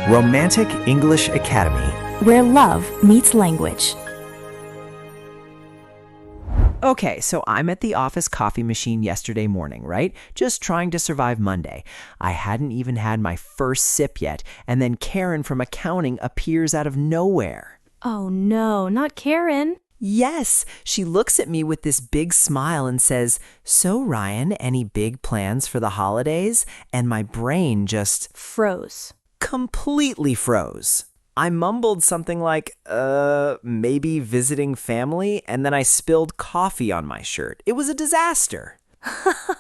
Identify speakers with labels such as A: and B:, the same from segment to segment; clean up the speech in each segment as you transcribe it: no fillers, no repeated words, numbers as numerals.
A: Romantic English Academy,
B: where love meets language.
C: Okay, so I'm at the office coffee machine yesterday morning, right? Just trying to survive Monday. I hadn't even had my first sip yet, and then Karen from accounting appears out of nowhere.
B: Oh no, not Karen.
C: Yes, she looks at me with this big smile and says, "So Ryan, any big plans for the holidays?" And my brain just
B: Froze.
C: completely froze. I mumbled something like, maybe visiting family, and then I spilled coffee on my shirt. It was a disaster.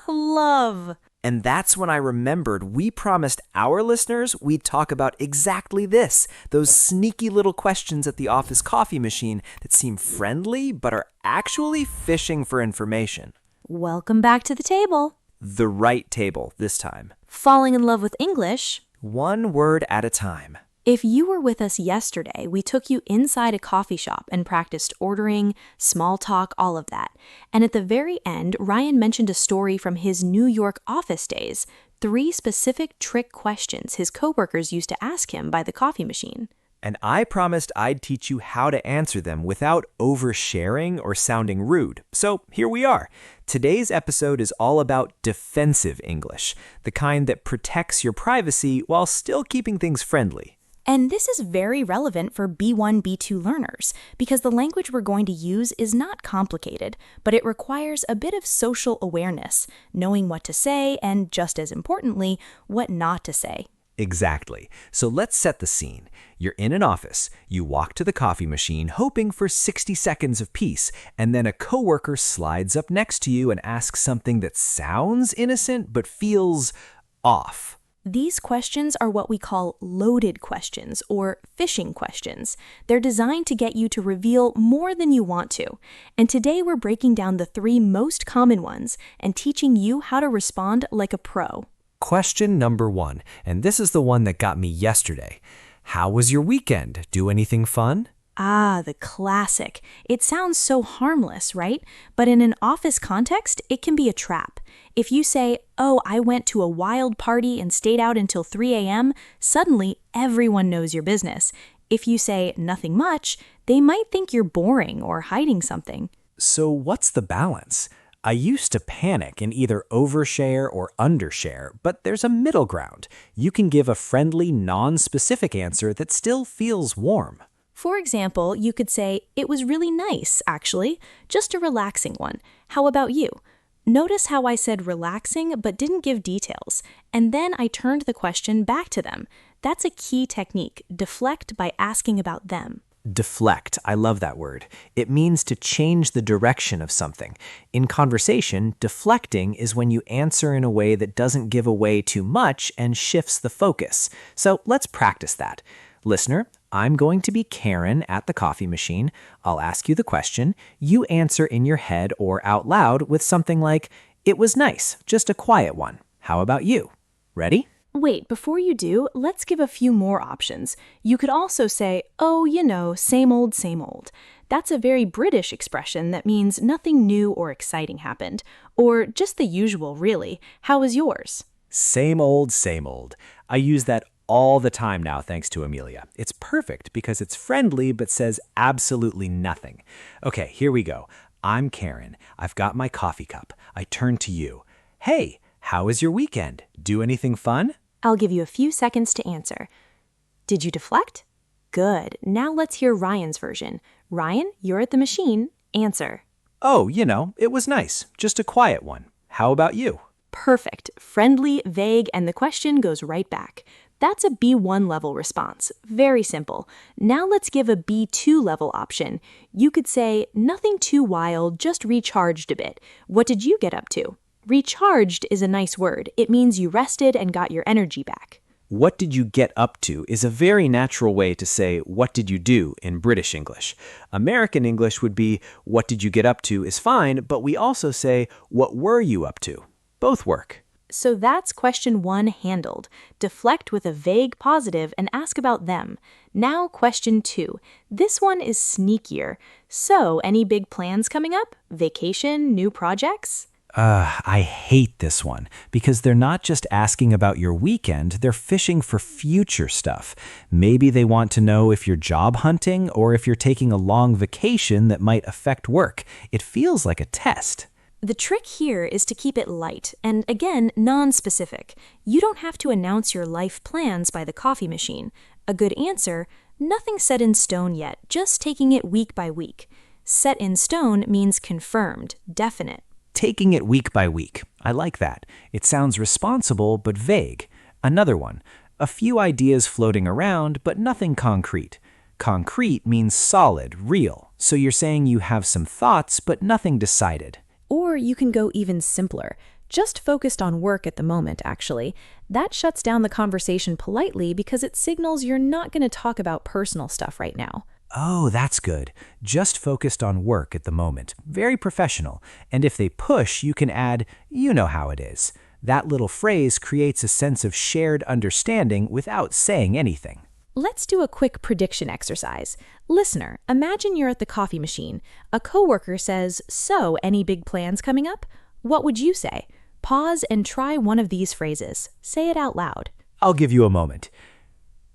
B: Love.
C: And that's when I remembered we promised our listeners we'd talk about exactly this, those sneaky little questions at the office coffee machine that seem friendly but are actually fishing for information.
B: Welcome back to the table.
C: The right table this time.
B: Falling in love with English.
C: One word at a time.
B: If you were with us yesterday, we took you inside a coffee shop and practiced ordering, small talk, all of that. And at the very end, Ryan mentioned a story from his New York office days, 3 specific trick questions his coworkers used to ask him by the coffee machine.
C: And I promised I'd teach you how to answer them without oversharing or sounding rude. So here we are. Today's episode is all about defensive English, the kind that protects your privacy while still keeping things friendly.
B: And this is very relevant for B1, B2 learners, because the language we're going to use is not complicated, but it requires a bit of social awareness, knowing what to say, and just as importantly, what not to say.
C: Exactly. So let's set the scene. You're in an office. You walk to the coffee machine hoping for 60 seconds of peace, and then a coworker slides up next to you and asks something that sounds innocent but feels off.
B: These questions are what we call loaded questions or fishing questions. They're designed to get you to reveal more than you want to. And today we're breaking down the 3 most common ones and teaching you how to respond like a pro.
A: Question number 1, and this is the one that got me yesterday. How was your weekend? Do anything fun?
B: Ah, the classic. It sounds so harmless, right? But in an office context, it can be a trap. If you say, "Oh, I went to a wild party and stayed out until 3 a.m., suddenly everyone knows your business. If you say, "Nothing much," they might think you're boring or hiding something.
A: So what's the balance? I used to panic and either overshare or undershare, but there's a middle ground. You can give a friendly, non-specific answer that still feels warm.
B: For example, you could say, "It was really nice, actually. Just a relaxing one. How about you?" Notice how I said relaxing but didn't give details, and then I turned the question back to them. That's a key technique, deflect by asking about them.
A: Deflect, I love that word. It means to change the direction of something. In conversation, deflecting is when you answer in a way that doesn't give away too much and shifts the focus. So let's practice that. Listener, I'm going to be Karen at the coffee machine. I'll ask you the question. You answer in your head or out loud with something like, "It was nice, just a quiet one. How about you?" Ready?
B: Wait, before you do, let's give a few more options. You could also say, "Oh, you know, same old, same old." That's a very British expression that means nothing new or exciting happened. Or just the usual, really. How was yours?
A: Same old, same old. I use that all the time now thanks to Amelia. It's perfect because it's friendly but says absolutely nothing. Okay, here we go. I'm Karen. I've got my coffee cup. I turn to you. "Hey, how was your weekend? Do anything fun?"
B: I'll give you a few seconds to answer. Did you deflect? Good. Now let's hear Ryan's version. Ryan, you're at the machine. Answer.
A: "Oh, it was nice. Just a quiet one. How about you?"
B: Perfect. Friendly, vague, and the question goes right back. That's a B1 level response. Very simple. Now let's give a B2 level option. You could say, "Nothing too wild, just recharged a bit. What did you get up to?" Recharged is a nice word. It means you rested and got your energy back.
A: "What did you get up to" is a very natural way to say, "What did you do" in British English. American English would be, "What did you get up to" is fine, but we also say, "What were you up to?" Both work.
B: So that's question 1 handled. Deflect with a vague positive and ask about them. Now question 2. This one is sneakier. So, any big plans coming up? Vacation, new projects?
C: I hate this one because they're not just asking about your weekend, they're fishing for future stuff. Maybe they want to know if you're job hunting or if you're taking a long vacation that might affect work. It feels like a test.
B: The trick here is to keep it light and, again, non-specific. You don't have to announce your life plans by the coffee machine. A good answer: nothing set in stone yet, just taking it week by week. Set in stone means confirmed, definite.
C: Taking it week by week. I like that. It sounds responsible but vague. Another one. A few ideas floating around, but nothing concrete. Concrete means solid, real. So you're saying you have some thoughts, but nothing decided.
B: Or you can go even simpler. Just focused on work at the moment, actually. That shuts down the conversation politely because it signals you're not going to talk about personal stuff right now.
C: Oh, that's good. Just focused on work at the moment. Very professional. And if they push, you can add, you know how it is. That little phrase creates a sense of shared understanding without saying anything.
B: Let's do a quick prediction exercise. Listener, imagine you're at the coffee machine. A coworker says, "So, any big plans coming up?" What would you say? Pause and try one of these phrases. Say it out loud.
C: I'll give you a moment.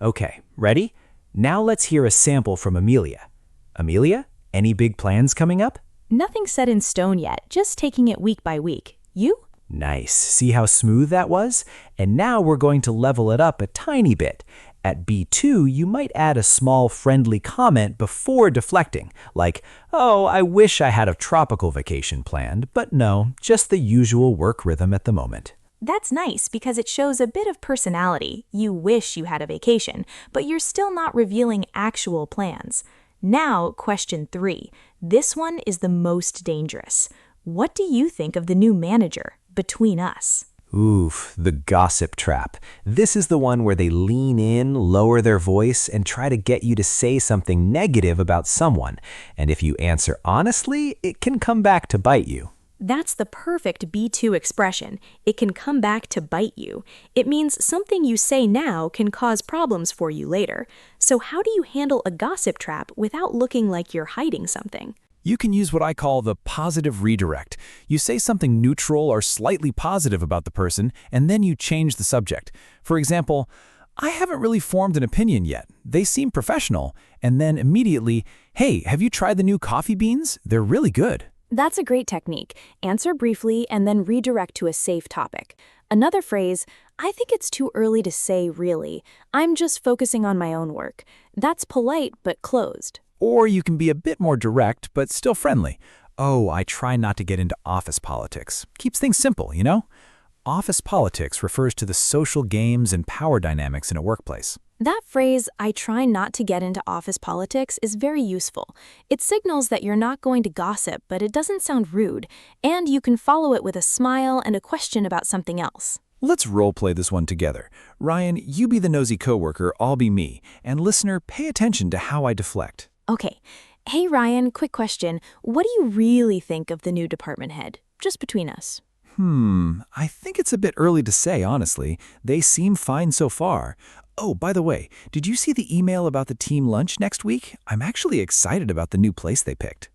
C: Okay, ready? Now let's hear a sample from Amelia. Amelia, any big plans coming up?
B: Nothing set in stone yet, just taking it week by week. You?
C: Nice. See how smooth that was? And now we're going to level it up a tiny bit. At B2, you might add a small friendly comment before deflecting, like, "Oh, I wish I had a tropical vacation planned, but no, just the usual work rhythm at the moment."
B: That's nice because it shows a bit of personality. You wish you had a vacation, but you're still not revealing actual plans. Now, question 3. This one is the most dangerous. What do you think of the new manager, between us?
C: Oof, the gossip trap. This is the one where they lean in, lower their voice, and try to get you to say something negative about someone. And if you answer honestly, it can come back to bite you.
B: That's the perfect B2 expression. It can come back to bite you. It means something you say now can cause problems for you later. So how do you handle a gossip trap without looking like you're hiding something?
D: You can use what I call the positive redirect. You say something neutral or slightly positive about the person, and then you change the subject. For example, "I haven't really formed an opinion yet. They seem professional." And then immediately, "Hey, have you tried the new coffee beans? They're really good."
B: That's a great technique. Answer briefly and then redirect to a safe topic. Another phrase: "I think it's too early to say really. I'm just focusing on my own work." That's polite but closed.
D: Or you can be a bit more direct, but still friendly. "Oh, I try not to get into office politics." Keeps things simple, you know? Office politics refers to the social games and power dynamics in a workplace.
B: That phrase, "I try not to get into office politics," is very useful. It signals that you're not going to gossip, but it doesn't sound rude. And you can follow it with a smile and a question about something else.
D: Let's role-play this one together. Ryan, you be the nosy coworker, I'll be me. And listener, pay attention to how I deflect.
B: Okay. Hey Ryan, quick question. What do you really think of the new department head? Just between us.
D: I think it's a bit early to say, honestly. They seem fine so far. Oh, by the way, did you see the email about the team lunch next week? I'm actually excited about the new place they picked.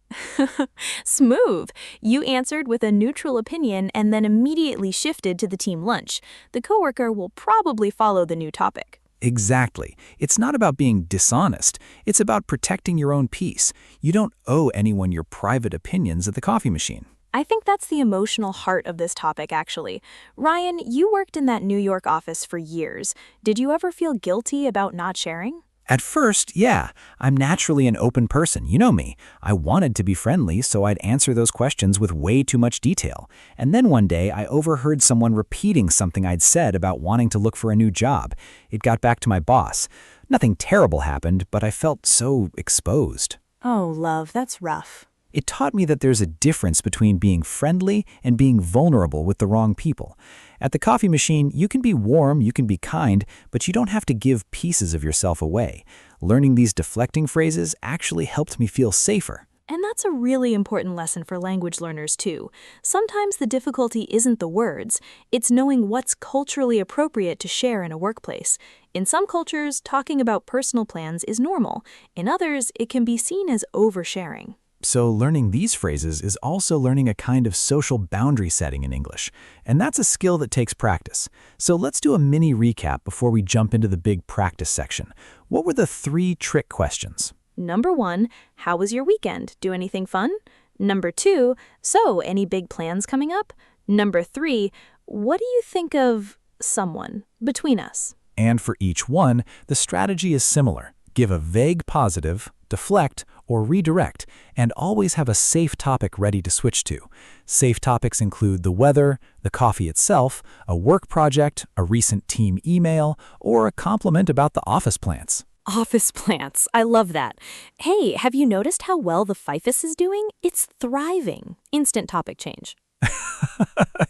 B: Smooth. You answered with a neutral opinion and then immediately shifted to the team lunch. The coworker will probably follow the new topic.
D: Exactly. It's not about being dishonest. It's about protecting your own peace. You don't owe anyone your private opinions at the coffee machine.
B: I think that's the emotional heart of this topic, actually. Ryan, you worked in that New York office for years. Did you ever feel guilty about not sharing?
D: At first, yeah. I'm naturally an open person, you know me. I wanted to be friendly, so I'd answer those questions with way too much detail. And then one day, I overheard someone repeating something I'd said about wanting to look for a new job. It got back to my boss. Nothing terrible happened, but I felt so exposed.
B: Oh, love, that's rough.
D: It taught me that there's a difference between being friendly and being vulnerable with the wrong people. At the coffee machine, you can be warm, you can be kind, but you don't have to give pieces of yourself away. Learning these deflecting phrases actually helped me feel safer.
B: And that's a really important lesson for language learners, too. Sometimes the difficulty isn't the words, it's knowing what's culturally appropriate to share in a workplace. In some cultures, talking about personal plans is normal. In others, it can be seen as oversharing.
D: So learning these phrases is also learning a kind of social boundary setting in English, and that's a skill that takes practice. So let's do a mini recap before we jump into the big practice section. What were the 3 trick questions?
B: Number 1, how was your weekend? Do anything fun? Number 2, so any big plans coming up? Number 3, what do you think of someone between us?
D: And for each one, the strategy is similar. Give a vague positive, deflect, or redirect, and always have a safe topic ready to switch to. Safe topics include the weather, the coffee itself, a work project, a recent team email, or a compliment about the office plants.
B: Office plants. I love that. Hey, have you noticed how well the ficus is doing? It's thriving. Instant topic change.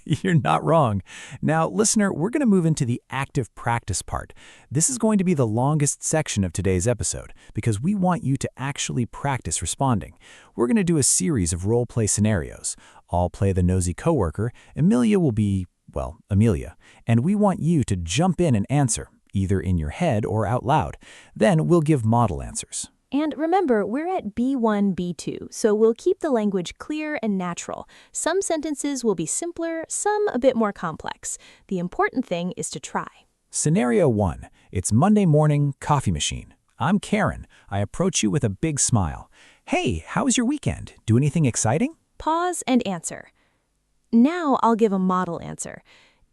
D: You're not wrong. Now, listener, we're going to move into the active practice part. This is going to be the longest section of today's episode because we want you to actually practice responding. We're going to do a series of role-play scenarios. I'll play the nosy coworker. Amelia will be, well, Amelia. And we want you to jump in and answer, either in your head or out loud. Then we'll give model answers.
B: And remember, we're at B1, B2, so we'll keep the language clear and natural. Some sentences will be simpler, some a bit more complex. The important thing is to try.
D: Scenario 1. It's Monday morning, coffee machine. I'm Karen. I approach you with a big smile. Hey, how was your weekend? Do anything exciting?
B: Pause and answer. Now I'll give a model answer.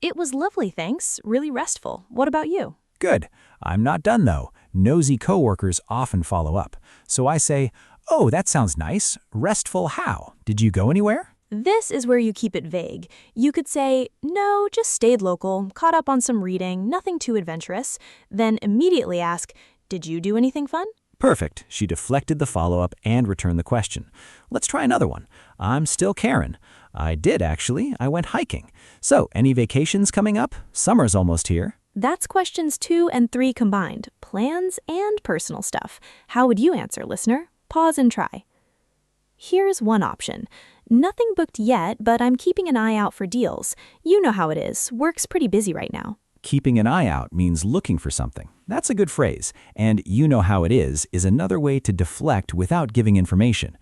B: It was lovely, thanks. Really restful. What about you?
D: Good. I'm not done, though. Nosy coworkers often follow up. So I say, oh, that sounds nice. Restful how? Did you go anywhere?
B: This is where you keep it vague. You could say, no, just stayed local, caught up on some reading, nothing too adventurous. Then immediately ask, did you do anything fun?
D: Perfect. She deflected the follow-up and returned the question. Let's try another one. I'm still Karen. I did, actually. I went hiking. So, any vacations coming up? Summer's almost here.
B: That's questions 2 and 3 combined, plans and personal stuff. How would you answer, listener? Pause and try. Here's one option. Nothing booked yet, but I'm keeping an eye out for deals. You know how it is. Work's pretty busy right now.
D: Keeping an eye out means looking for something. That's a good phrase. And you know how it is another way to deflect without giving information.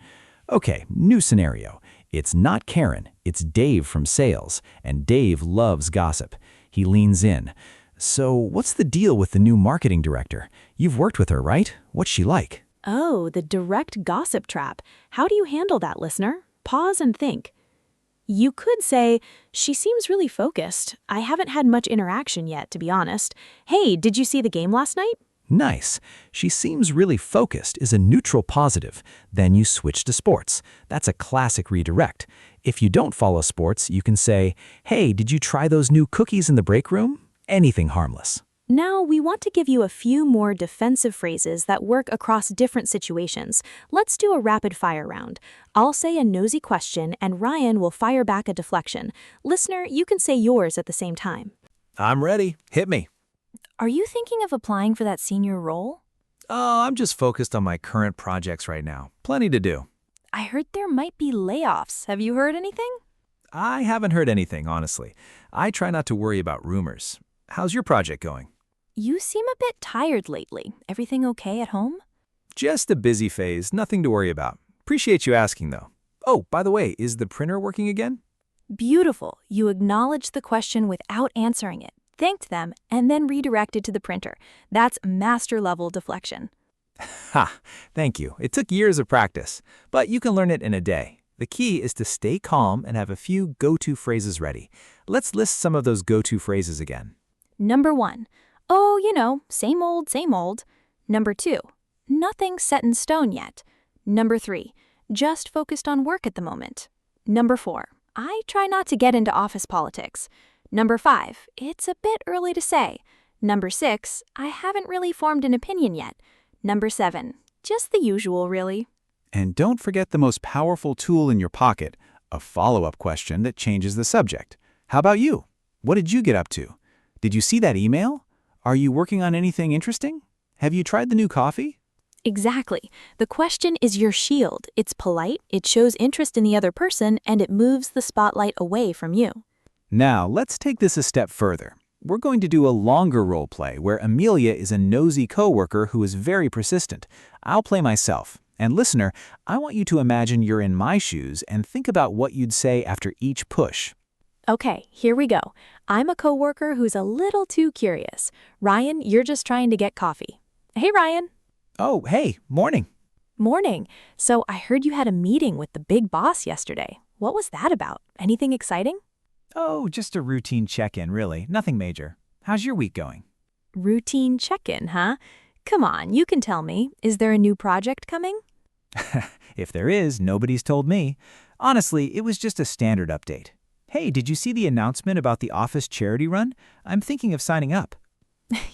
D: Okay, new scenario. It's not Karen, it's Dave from sales, and Dave loves gossip. He leans in. So what's the deal with the new marketing director? You've worked with her, right? What's she like?
B: Oh, the direct gossip trap. How do you handle that, listener? Pause and think. You could say, she seems really focused. I haven't had much interaction yet, to be honest. Hey, did you see the game last night?
D: Nice. She seems really focused is a neutral positive. Then you switch to sports. That's a classic redirect. If you don't follow sports, you can say, hey, did you try those new cookies in the break room? Anything harmless.
B: Now, we want to give you a few more defensive phrases that work across different situations. Let's do a rapid-fire round. I'll say a nosy question, and Ryan will fire back a deflection. Listener, you can say yours at the same time.
C: I'm ready. Hit me.
B: Are you thinking of applying for that senior role?
C: Oh, I'm just focused on my current projects right now. Plenty to do.
B: I heard there might be layoffs. Have you heard anything?
C: I haven't heard anything, honestly. I try not to worry about rumors. How's your project going?
B: You seem a bit tired lately. Everything okay at home?
C: Just a busy phase, nothing to worry about. Appreciate you asking, though. Oh, by the way, is the printer working again?
B: Beautiful. You acknowledged the question without answering it, thanked them, and then redirected to the printer. That's master-level deflection.
C: Ha! Thank you. It took years of practice, but you can learn it in a day. The key is to stay calm and have a few go-to phrases ready. Let's list some of those go-to phrases again.
B: Number 1. Oh, you know, same old, same old. Number 2. Nothing set in stone yet. Number 3. Just focused on work at the moment. Number 4. I try not to get into office politics. Number 5. It's a bit early to say. Number 6. I haven't really formed an opinion yet. Number 7. Just the usual, really.
E: And don't forget the most powerful tool in your pocket, a follow-up question that changes the subject. How about you? What did you get up to? Did you see that email? Are you working on anything interesting? Have you tried the new coffee?
B: Exactly. The question is your shield. It's polite, it shows interest in the other person, and it moves the spotlight away from you.
E: Now, let's take this a step further. We're going to do a longer role play where Amelia is a nosy coworker who is very persistent. I'll play myself, And listener, I want you to imagine you're in my shoes and think about what you'd say after each push.
B: Okay, here we go. I'm a coworker who's a little too curious. Ryan, you're just trying to get coffee. Hey, Ryan.
E: Oh, hey, morning.
B: Morning. So I heard you had a meeting with the big boss yesterday. What was that about? Anything exciting?
E: Oh, just a routine check-in, really. Nothing major. How's your week going?
B: Routine check-in, huh? Come on, you can tell me. Is there a new project coming?
E: If there is, nobody's told me. Honestly, it was just a standard update. Hey, did you see the announcement about the office charity run? I'm thinking of signing up.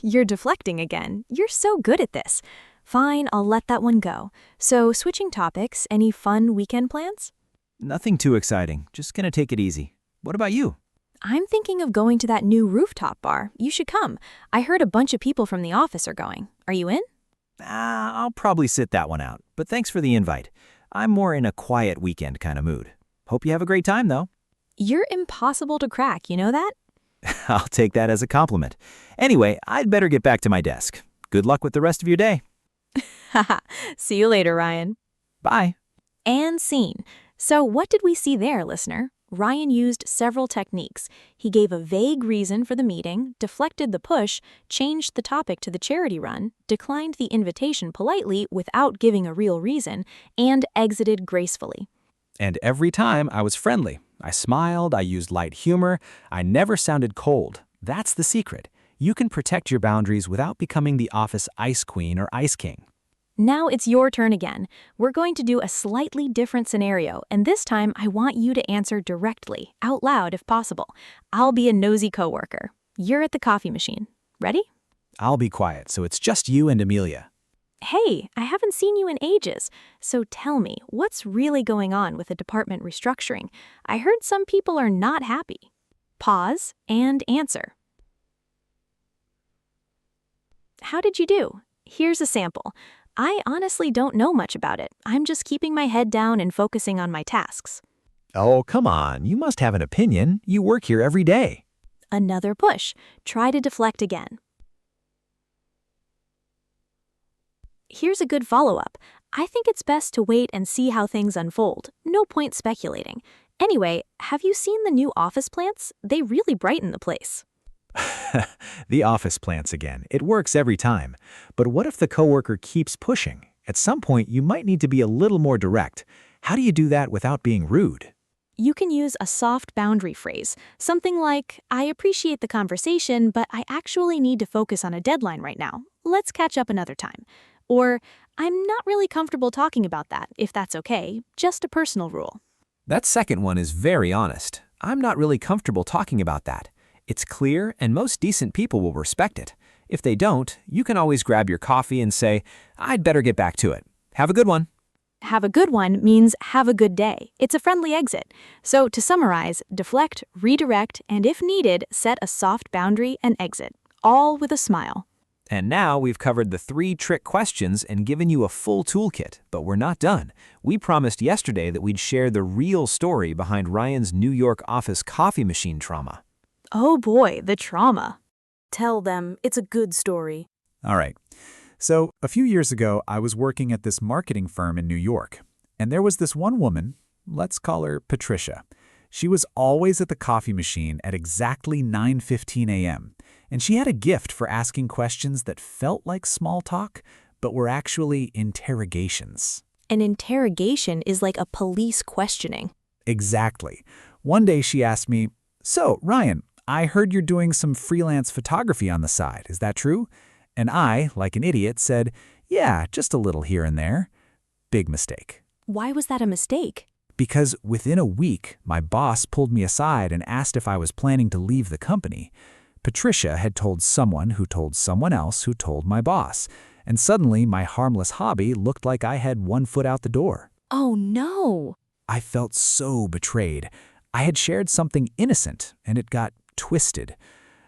B: You're deflecting again. You're so good at this. Fine, I'll let that one go. So, switching topics, any fun weekend plans?
E: Nothing too exciting. Just gonna take it easy. What about you?
B: I'm thinking of going to that new rooftop bar. You should come. I heard a bunch of people from the office are going. Are you in?
E: I'll probably sit that one out, but thanks for the invite. I'm more in a quiet weekend kind of mood. Hope you have a great time, though.
B: You're impossible to crack, you know that?
E: I'll take that as a compliment. Anyway, I'd better get back to my desk. Good luck with the rest of your day.
B: Haha. See you later, Ryan.
E: Bye.
B: And scene. So what did we see there, listener? Ryan used several techniques. He gave a vague reason for the meeting, deflected the push, changed the topic to the charity run, declined the invitation politely without giving a real reason, and exited gracefully.
C: And every time I was friendly. I smiled, I used light humor, I never sounded cold. That's the secret. You can protect your boundaries without becoming the office ice queen or ice king.
B: Now it's your turn again. We're going to do a slightly different scenario, and this time I want you to answer directly, out loud if possible. I'll be a nosy coworker. You're at the coffee machine. Ready?
C: I'll be quiet, so it's just you and Amelia.
B: Hey, I haven't seen you in ages. So tell me, what's really going on with the department restructuring? I heard some people are not happy. Pause and answer. How did you do? Here's a sample. I honestly don't know much about it. I'm just keeping my head down and focusing on my tasks.
C: Oh, come on. You must have an opinion. You work here every day.
B: Another push. Try to deflect again. Here's a good follow-up. I think it's best to wait and see how things unfold. No point speculating. Anyway, have you seen the new office plants? They really brighten the place.
C: The office plants again. It works every time. But what if the coworker keeps pushing? At some point, you might need to be a little more direct. How do you do that without being rude?
B: You can use a soft boundary phrase, something like, I appreciate the conversation, but I actually need to focus on a deadline right now. Let's catch up another time. Or, I'm not really comfortable talking about that, if that's okay, just a personal rule.
C: That second one is very honest. I'm not really comfortable talking about that. It's clear, and most decent people will respect it. If they don't, you can always grab your coffee and say, I'd better get back to it. Have a good one.
B: Have a good one means have a good day. It's a friendly exit. So to summarize, deflect, redirect, and if needed, set a soft boundary and exit, all with a smile.
C: And now we've covered the 3 trick questions and given you a full toolkit, but we're not done. We promised yesterday that we'd share the real story behind Ryan's New York office coffee machine trauma.
B: Oh boy, the trauma. Tell them it's a good story.
E: All right. So, a few years ago, I was working at this marketing firm in New York, and there was this one woman, let's call her Patricia. She was always at the coffee machine at exactly 9:15 a.m., and she had a gift for asking questions that felt like small talk, but were actually interrogations.
B: An interrogation is like a police questioning.
E: Exactly. One day she asked me, So, Ryan, I heard you're doing some freelance photography on the side. Is that true? And I, like an idiot, said, Yeah, just a little here and there. Big mistake.
B: Why was that a mistake?
E: Because within a week, my boss pulled me aside and asked if I was planning to leave the company. Patricia had told someone who told someone else who told my boss, and suddenly my harmless hobby looked like I had one foot out the door.
B: Oh no!
E: I felt so betrayed. I had shared something innocent, and it got twisted.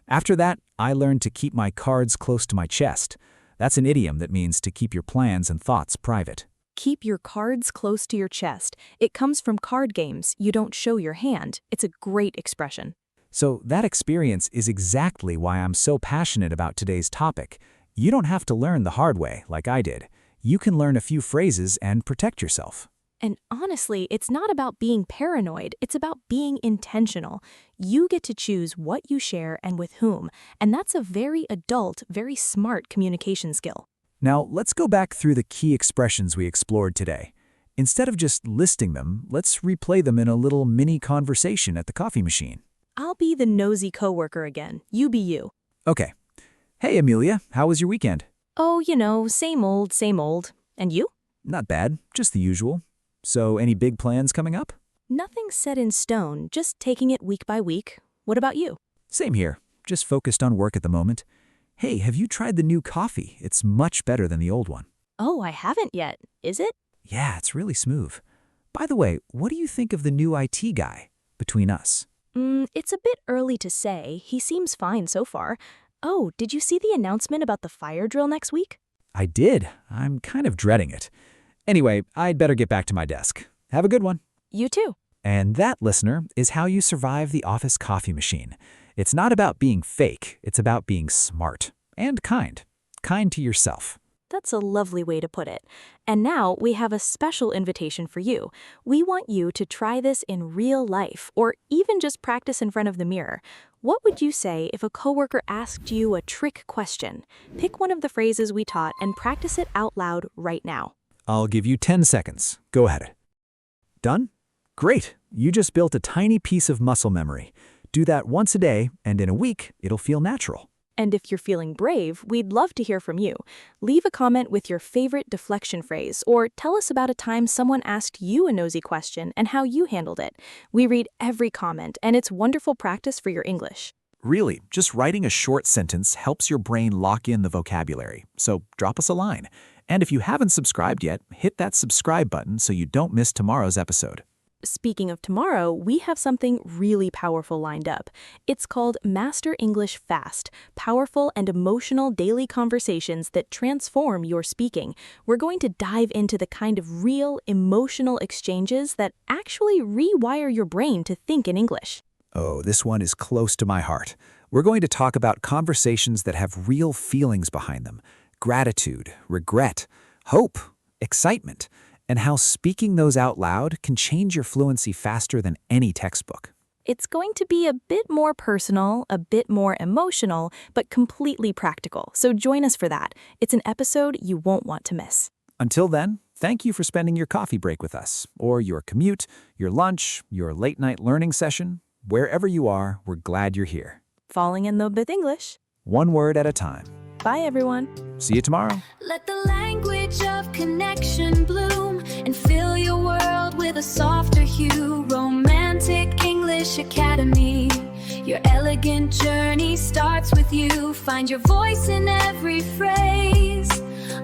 E: After that, I learned to keep my cards close to my chest. That's an idiom that means to keep your plans and thoughts private.
B: Keep your cards close to your chest. It comes from card games. You don't show your hand. It's a great expression.
E: So that experience is exactly why I'm so passionate about today's topic. You don't have to learn the hard way like I did.
D: you can learn a few phrases and protect yourself.
B: And honestly, it's not about being paranoid, it's about being intentional. You get to choose what you share and with whom, and that's a very adult, very smart communication skill.
D: Now, let's go back through the key expressions we explored today. Instead of just listing them, let's replay them in a little mini conversation at the coffee machine.
B: I'll be the nosy coworker again. You be you.
D: Okay. Hey, Amelia, how was your weekend?
B: Oh, you know, same old, same old. And you?
D: Not bad, just the usual. So, any big plans coming up?
B: Nothing set in stone, just taking it week by week. What about you?
D: Same here, just focused on work at the moment. Hey, have you tried the new coffee? It's much better than the old one.
B: Oh, I haven't yet. Is it?
D: Yeah, it's really smooth. By the way, what do you think of the new IT guy, between us?
B: It's a bit early to say. He seems fine so far. Oh, did you see the announcement about the fire drill next week?
D: I did. I'm kind of dreading it. Anyway, I'd better get back to my desk. Have a good one.
B: You too.
D: And that, listener, is how you survive the office coffee machine. It's not about being fake. It's about being smart and kind. Kind to yourself.
B: That's a lovely way to put it. And now we have a special invitation for you. We want you to try this in real life, or even just practice in front of the mirror. What would you say if a coworker asked you a trick question? Pick one of the phrases we taught and practice it out loud right now.
D: I'll give you 10 seconds. Go ahead. Done? Great. You just built a tiny piece of muscle memory. Do that once a day, and in a week, it'll feel natural.
B: And if you're feeling brave, we'd love to hear from you. Leave a comment with your favorite deflection phrase, or tell us about a time someone asked you a nosy question and how you handled it. We read every comment, and it's wonderful practice for your English.
D: Really, just writing a short sentence helps your brain lock in the vocabulary. So drop us a line. And if you haven't subscribed yet, hit that subscribe button so you don't miss tomorrow's episode.
B: Speaking of tomorrow, we have something really powerful lined up. It's called Master English Fast, Powerful and Emotional Daily Conversations that Transform Your Speaking. We're going to dive into the kind of real, emotional exchanges that actually rewire your brain to think in English.
D: Oh, this one is close to my heart. We're going to talk about conversations that have real feelings behind them. Gratitude, regret, hope, excitement, and how speaking those out loud can change your fluency faster than any textbook.
B: It's going to be a bit more personal, a bit more emotional, but completely practical. So join us for that. It's an episode you won't want to miss.
D: Until then, thank you for spending your coffee break with us, or your commute, your lunch, your late-night learning session. Wherever you are, we're glad you're here.
B: Falling in love with English.
D: One word at a time.
B: Bye, everyone.
D: See you tomorrow.
F: Let the language of connection bloom and fill your world with a softer hue. Romantic English Academy. Your elegant journey starts with you. Find your voice in every phrase.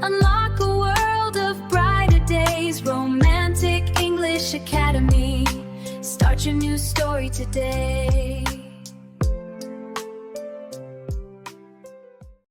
F: Unlock a world of brighter days. Romantic English Academy. Start your new story today.